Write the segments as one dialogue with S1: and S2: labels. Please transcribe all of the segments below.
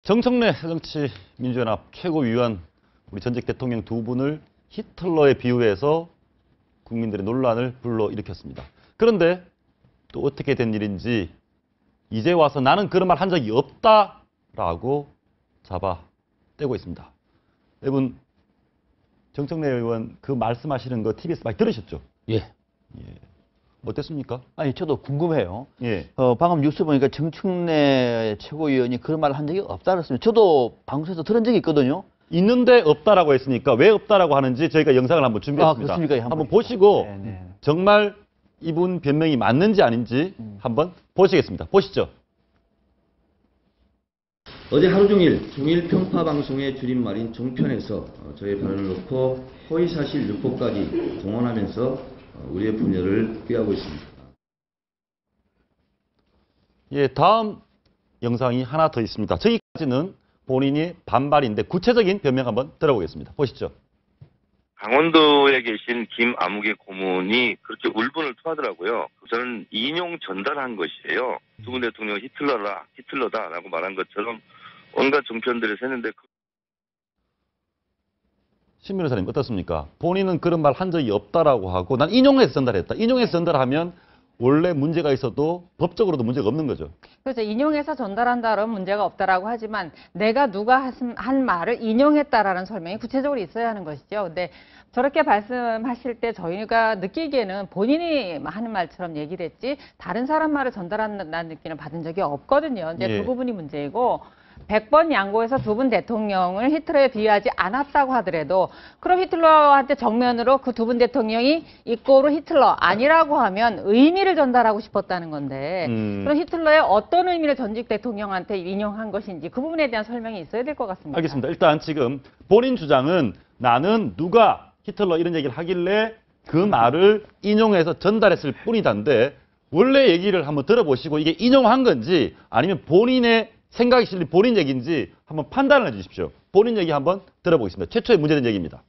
S1: 정청래 새정치민주연합 최고위원 우리 전직 대통령 두 분을 히틀러에 비유해서 국민들의 논란을 불러일으켰습니다. 그런데 또 어떻게 된 일인지 이제 와서 나는 그런 말 한 적이 없다라고 잡아떼고 있습니다. 여러분 정청래 의원 그 말씀하시는 거 TBS 많이 들으셨죠?
S2: 예.
S1: 어땠습니까?
S2: 아니 저도 궁금해요.
S1: 예.
S2: 방금 뉴스 보니까 정청래 최고위원이 그런 말을 한 적이 없다 그랬습니다. 저도 방송에서 들은 적이 있거든요.
S1: 있는데 없다라고 했으니까 왜 없다라고 하는지 저희가 영상을 한번 준비했습니다.
S2: 그렇습니까?
S1: 한번 보시고
S2: 네네.
S1: 정말 이분 변명이 맞는지 아닌지 한번 보시겠습니다. 보시죠.
S3: 어제 하루 종일 편파 방송의 줄임말인 종편에서 저의 발언을 놓고 허위사실 유포까지 동원하면서 우리의 분열을 꾀하고 있습니다.
S1: 예, 다음 영상이 하나 더 있습니다. 저기까지는 본인이 반발인데 구체적인 변명 한번 들어보겠습니다. 보시죠.
S4: 강원도에 계신 김아무개 고문이 그렇게 울분을 토하더라고요. 저는 인용 전달한 것이에요. 누군 대통령 히틀러다라고 말한 것처럼 온갖 종편들을 샜는데
S1: 신 변호사님 어떻습니까? 본인은 그런 말 한 적이 없다라고 하고 난 인용해서 전달했다. 인용해서 전달하면 원래 문제가 있어도 법적으로도 문제가 없는 거죠.
S5: 그렇죠. 인용해서 전달한다면 문제가 없다라고 하지만 내가 누가 한 말을 인용했다라는 설명이 구체적으로 있어야 하는 것이죠. 근데 저렇게 말씀하실 때 저희가 느끼기에는 본인이 하는 말처럼 얘기를 했지 다른 사람 말을 전달한다는 느낌을 받은 적이 없거든요. 이제
S1: 예.
S5: 그 부분이 문제이고 100번 양보해서 두 분 대통령을 히틀러에 비유하지 않았다고 하더라도 그럼 히틀러한테 정면으로 그 두 분 대통령이 이꼬르 히틀러 아니라고 하면 의미를 전달하고 싶었다는 건데 그럼 히틀러의 어떤 의미를 전직 대통령한테 인용한 것인지 그 부분에 대한 설명이 있어야 될 것 같습니다.
S1: 알겠습니다. 일단 지금 본인 주장은 나는 누가 히틀러 이런 얘기를 하길래 그 말을 인용해서 전달했을 뿐이다인데 원래 얘기를 한번 들어보시고 이게 인용한 건지 아니면 본인의 생각이 실린 본인 얘기인지 한번 판단을 해주십시오. 본인 얘기 한번 들어보겠습니다. 최초의 문제된 얘기입니다.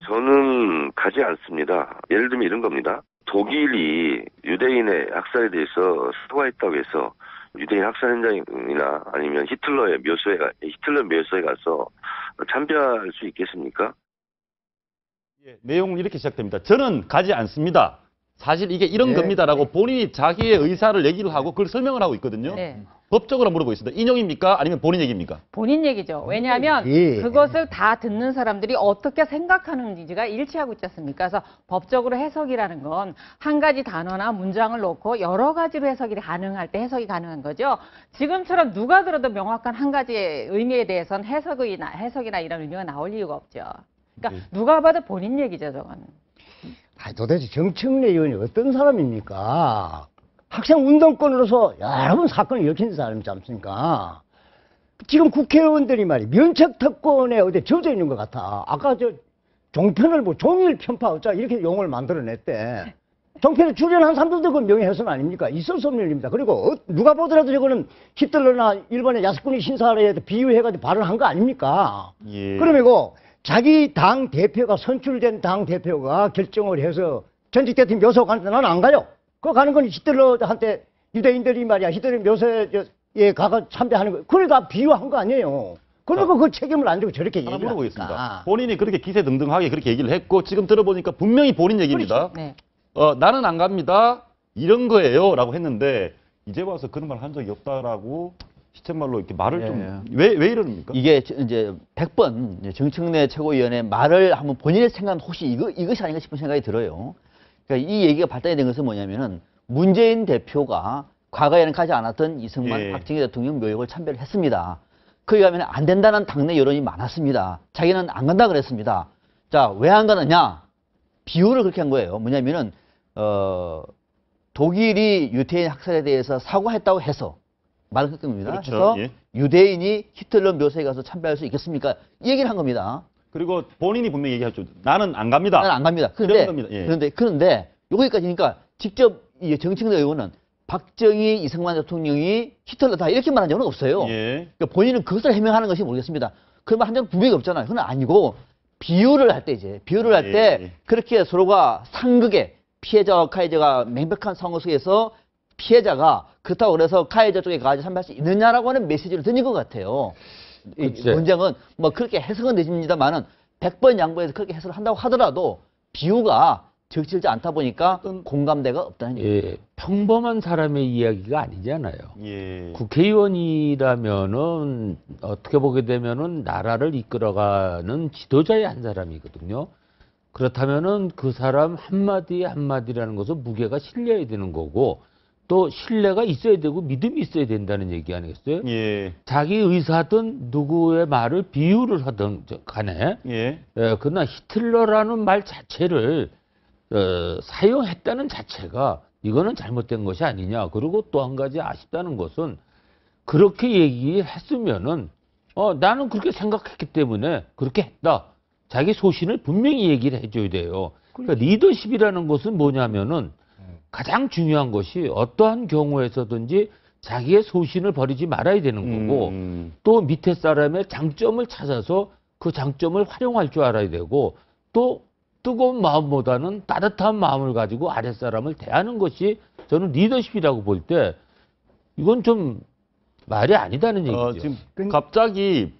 S4: 저는 가지 않습니다. 예를 들면 이런 겁니다. 독일이 유대인의 학살에 대해서 사과했다고 해서 유대인 학살 현장이나 아니면 히틀러 묘소에 가서 참배할 수 있겠습니까?
S1: 예, 내용은 이렇게 시작됩니다. 저는 가지 않습니다. 사실 이게 이런 겁니다라고 본인이 자기의 의사를 얘기를 하고 그걸 설명을 하고 있거든요.
S5: 네.
S1: 법적으로 물어보겠습니다. 인용입니까? 아니면 본인 얘기입니까?
S5: 본인 얘기죠. 왜냐하면 그것을 다 듣는 사람들이 어떻게 생각하는지가 일치하고 있지 않습니까? 그래서 법적으로 해석이라는 건 한 가지 단어나 문장을 놓고 여러 가지로 해석이 가능할 때 해석이 가능한 거죠. 지금처럼 누가 들어도 명확한 한 가지의 의미에 대해서는 해석이나 이런 의미가 나올 이유가 없죠. 그러니까 누가 봐도 본인 얘기죠, 저건.
S6: 도대체 정청래 의원이 어떤 사람입니까? 학생 운동권으로서 여러 번 사건을 일으킨 사람이지 않습니까? 지금 국회의원들이 말이야 면책 특권에 어디 젖어 있는 것 같아. 아까 저 종편을 뭐 종일 편파 어쩌 이렇게 용어를 만들어냈대. 종편에 출연한 사람들도 그 명예훼손 아닙니까? 있을 수 없는 일입니다. 그리고 누가 보더라도 저거는 히틀러나 일본의 야스쿠니 신사에 비유해가지고 발언한 거 아닙니까?
S1: 예.
S6: 그러면 자기 당 대표가 선출된 당 대표가 결정을 해서 전직 대통령 묘소 가는데 나는 안 가요. 그거 가는 건 히틀러한테 유대인들이 말이야 히틀러 묘소에 가서 참배하는 거 그걸 다 비유한 거 아니에요. 그러니까 그 책임을 안 지고 저렇게
S1: 하나
S6: 얘기를
S1: 물어보겠습니다.
S6: 하니까.
S1: 본인이 그렇게 기세등등하게 그렇게 얘기를 했고 지금 들어보니까 분명히 본인 얘기입니다.
S5: 네.
S1: 나는 안 갑니다. 이런 거예요. 라고 했는데 이제 와서 그런 말 한 적이 없다라고 시쳇말로 이렇게 말을 좀 왜 이러십니까?
S2: 이게 이제 100번 정청래 최고위원의 말을 한번 본인의 생각은 혹시 이것이 아닌가 싶은 생각이 들어요. 그러니까 이 얘기가 발단이 된 것은 뭐냐면은 문재인 대표가 과거에는 가지 않았던 이승만, 박정희 대통령 묘역을 참배를 했습니다. 거기 가면 안 된다는 당내 여론이 많았습니다. 자기는 안 간다 그랬습니다. 자, 왜 안 가느냐? 비유를 그렇게 한 거예요. 뭐냐면은 독일이 유대인 학살에 대해서 사과했다고 해서 말을 했던 겁니다.
S1: 그렇죠.
S2: 그래서
S1: 예.
S2: 유대인이 히틀러 묘소에 가서 참배할 수 있겠습니까? 이 얘기를 한 겁니다.
S1: 그리고 본인이 분명히 얘기하죠. 나는 안 갑니다.
S2: 나는 안 갑니다.
S1: 이런 겁니다. 예.
S2: 그런데 여기까지니까 직접 이 정청래 의원은 박정희, 이승만 대통령이 히틀러다 이렇게 말한 적은 없어요.
S1: 예.
S2: 그러니까 본인은 그것을 해명하는 것이 모르겠습니다. 그러면 한 적 분명히 없잖아요. 그건 아니고 비유를 할 때 비유를 할 때 그렇게 서로가 상극에 피해자와 가해자가 명백한 상호 속에서 피해자가 그렇다고 그래서 카이자 쪽에 가서 참여할 수 있느냐라고 하는 메시지를 던진 것 같아요. 이
S7: 글쎄.
S2: 논쟁은 뭐 그렇게 해석은 되십니다만은 100번 양보해서 그렇게 해석을 한다고 하더라도 비유가 적절치 않다 보니까 공감대가 없다는 얘기죠.
S7: 예, 평범한 사람의 이야기가 아니잖아요.
S1: 예.
S7: 국회의원이라면은 어떻게 보게 되면은 나라를 이끌어가는 지도자의 한 사람이거든요. 그렇다면은 그 사람 한마디 한마디라는 것은 무게가 실려야 되는 거고 또 신뢰가 있어야 되고 믿음이 있어야 된다는 얘기 아니겠어요?
S1: 예.
S7: 자기 의사든 누구의 말을 비유를 하든 간에
S1: 예.
S7: 그러나 히틀러라는 말 자체를 사용했다는 자체가 이거는 잘못된 것이 아니냐. 그리고 또 한 가지 아쉽다는 것은 그렇게 얘기했으면은 나는 그렇게 생각했기 때문에 그렇게 했다. 자기 소신을 분명히 얘기를 해줘야 돼요. 그러니까 리더십이라는 것은 뭐냐면은 가장 중요한 것이 어떠한 경우에서든지 자기의 소신을 버리지 말아야 되는 거고 또 밑에 사람의 장점을 찾아서 그 장점을 활용할 줄 알아야 되고 또 뜨거운 마음보다는 따뜻한 마음을 가지고 아랫사람을 대하는 것이 저는 리더십이라고 볼 때 이건 좀 말이 아니다는 얘기죠.
S1: 지금 갑자기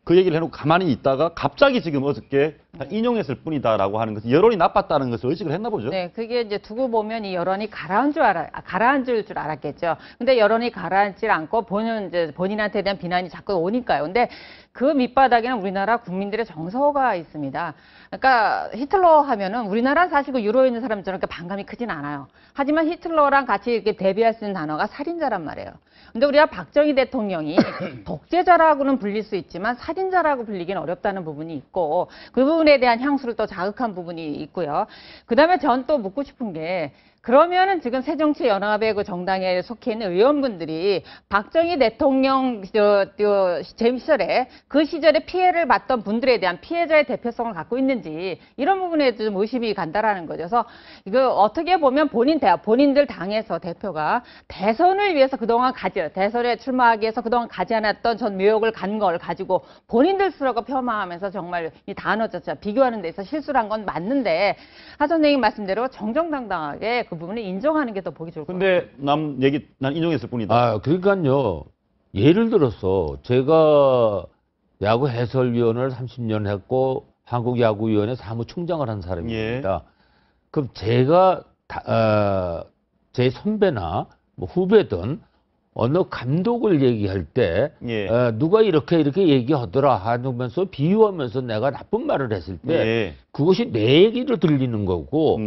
S1: 그 얘기를 해놓고 가만히 있다가 갑자기 지금 어저께 인용했을 뿐이다라고 하는 것은 여론이 나빴다는 것을 의식을 했나 보죠.
S5: 네, 그게 이제 두고 보면 이 여론이 가라앉을 줄 알았겠죠. 근데 여론이 가라앉질 않고 본인한테 대한 비난이 자꾸 오니까요. 근데 그 밑바닥에는 우리나라 국민들의 정서가 있습니다. 그러니까 히틀러 하면은 우리나라는 사실 그 유로에 있는 사람처럼 그렇게 반감이 크진 않아요. 하지만 히틀러랑 같이 이렇게 대비할 수 있는 단어가 살인자란 말이에요. 근데 우리가 박정희 대통령이 독재자라고는 불릴 수 있지만 살인자라고 불리기는 어렵다는 부분이 있고 그 부분에 대한 향수를 또 자극한 부분이 있고요. 그다음에 전 또 묻고 싶은 게 그러면은 지금 새정치연합의 그 정당에 속해 있는 의원분들이 박정희 대통령 시절에 그 시절에 피해를 봤던 분들에 대한 피해자의 대표성을 갖고 있는지 이런 부분에도 좀 의심이 간다라는 거죠. 그래서 이거 어떻게 보면 본인들 당에서 대표가 대선을 위해서 그동안 대선에 출마하기 위해서 그동안 가지 않았던 전 묘역을 간 걸 가지고 본인들 스스로가 폐화하면서 정말 이 단어 자체 비교하는 데 있어 실수를 한 건 맞는데 하 선생님 말씀대로 정정당당하게 그 부분을 인정하는 게 더 보기 좋을 것 같아요.
S1: 근데 난 인용했을 뿐이다.
S7: 그러니까요. 예를 들어서 제가 야구 해설위원을 30년 했고 한국야구위원회 사무총장을 한 사람입니다. 그럼 제가 제 선배나 뭐 후배든 어느 감독을 얘기할 때 누가 이렇게 얘기하더라 하면서 비유하면서 내가 나쁜 말을 했을 때 그것이 내 얘기로 들리는 거고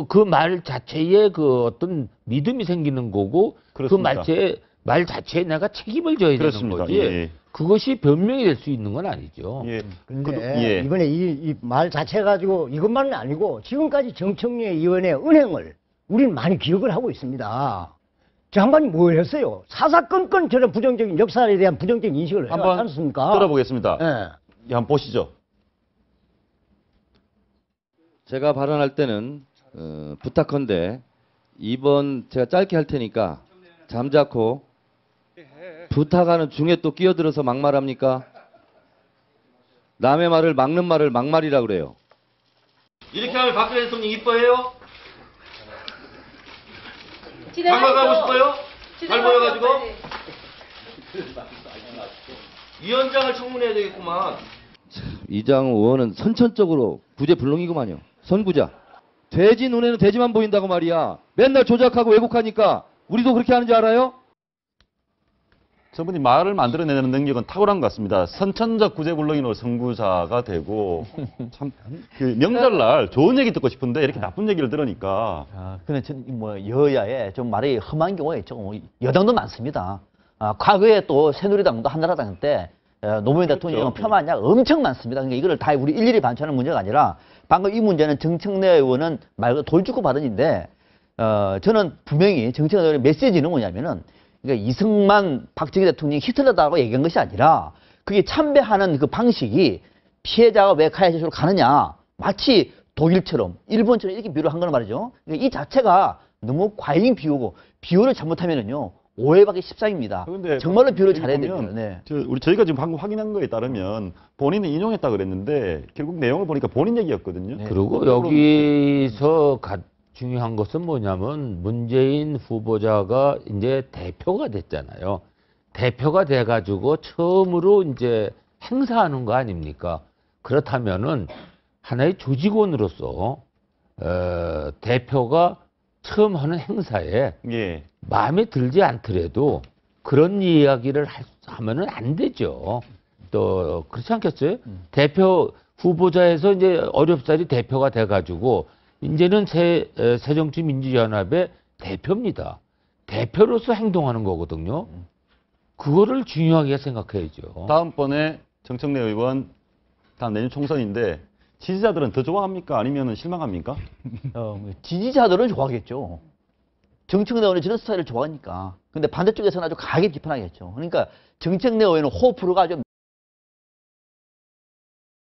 S7: 그 말 자체에 그 어떤 믿음이 생기는 거고
S1: 그렇습니다.
S7: 그 말 자체에 내가 책임을 져야
S1: 그렇습니다.
S7: 되는 거지. 그것이 변명이 될 수 있는 건 아니죠.
S6: 근데 이번에 이 말 자체 가지고 이것만은 아니고 지금까지 정청래 의원의 은행을 우리는 많이 기억을 하고 있습니다. 장관이 뭘 했어요? 사사건건 저런 부정적인 역사에 대한 부정적인 인식을 해왔지
S1: 한번
S6: 않습니까?
S1: 들어보겠습니다.
S6: 예.
S1: 한번 보시죠.
S3: 제가 발언할 때는 부탁컨대 이번 제가 짧게 할 테니까 잠자코 부탁하는 중에 또 끼어들어서 막말합니까? 남의 말을 막는 말을 막말이라고 그래요. 이렇게 하면 박근혜 대통령 이뻐해요? 장가가고 싶어요? 잘 보여가지고? 위원장을 청문해야 되겠구만. 이장우 의원은 선천적으로 구제불능이구만요. 선구자. 돼지 눈에는 돼지만 보인다고 말이야. 맨날 조작하고 왜곡하니까 우리도 그렇게 하는지 알아요?
S1: 저분이 말을 만들어내는 능력은 탁월한 것 같습니다. 선천적 구제불능인으로 선구자가 되고 참 그 명절날 좋은 얘기 듣고 싶은데 이렇게 나쁜 얘기를 들으니까
S2: 근데 뭐 여야에 좀 말이 험한 경우가 있죠. 여당도 많습니다. 과거에 또 새누리당도 한나라당 때 노무현 대통령 폄하한 약 엄청 많습니다. 그러니까 이거를 다 우리 일일이 반추하는 문제가 아니라 방금 이 문제는 정청래 의원은 말 그대로 돌 주고 받은인데 저는 분명히 정청래 의원의 메시지는 뭐냐면은 그러니까 이승만, 박정희 대통령이 히틀러다라고 얘기한 것이 아니라 그게 참배하는 그 방식이 피해자가 왜 카이자쇼로 가느냐 마치 독일처럼 일본처럼 이렇게 비유를 한 거란 말이죠. 그러니까 이 자체가 너무 과잉 비유고 비유를 잘못하면은요 오해받기 십상입니다. 정말로 비유를 잘해야 됩니다. 네.
S1: 저희가 지금 방금 확인한 거에 따르면 본인은 인용했다 그랬는데 결국 내용을 보니까 본인 얘기였거든요.
S7: 그리고 여기서 중요한 것은 뭐냐면 문재인 후보자가 이제 대표가 됐잖아요. 대표가 돼가지고 처음으로 이제 행사하는 거 아닙니까? 그렇다면은 하나의 조직원으로서 대표가 처음 하는 행사에
S1: 예.
S7: 마음에 들지 않더라도 그런 이야기를 하면은 안 되죠. 또 그렇지 않겠어요? 대표 후보자에서 이제 어렵사리 대표가 돼가지고 이제는 새정치민주연합의 대표입니다. 대표로서 행동하는 거거든요. 그거를 중요하게 생각해야죠.
S1: 다음번에 정청래 의원 다음 내년 총선인데 지지자들은 더 좋아합니까? 아니면 실망합니까?
S2: 지지자들은 좋아하겠죠. 정청래 의원이 저런 스타일을 좋아하니까. 근데 반대쪽에서는 아주 강하게 비판하겠죠. 그러니까 정청래 의원은 호불호가 아주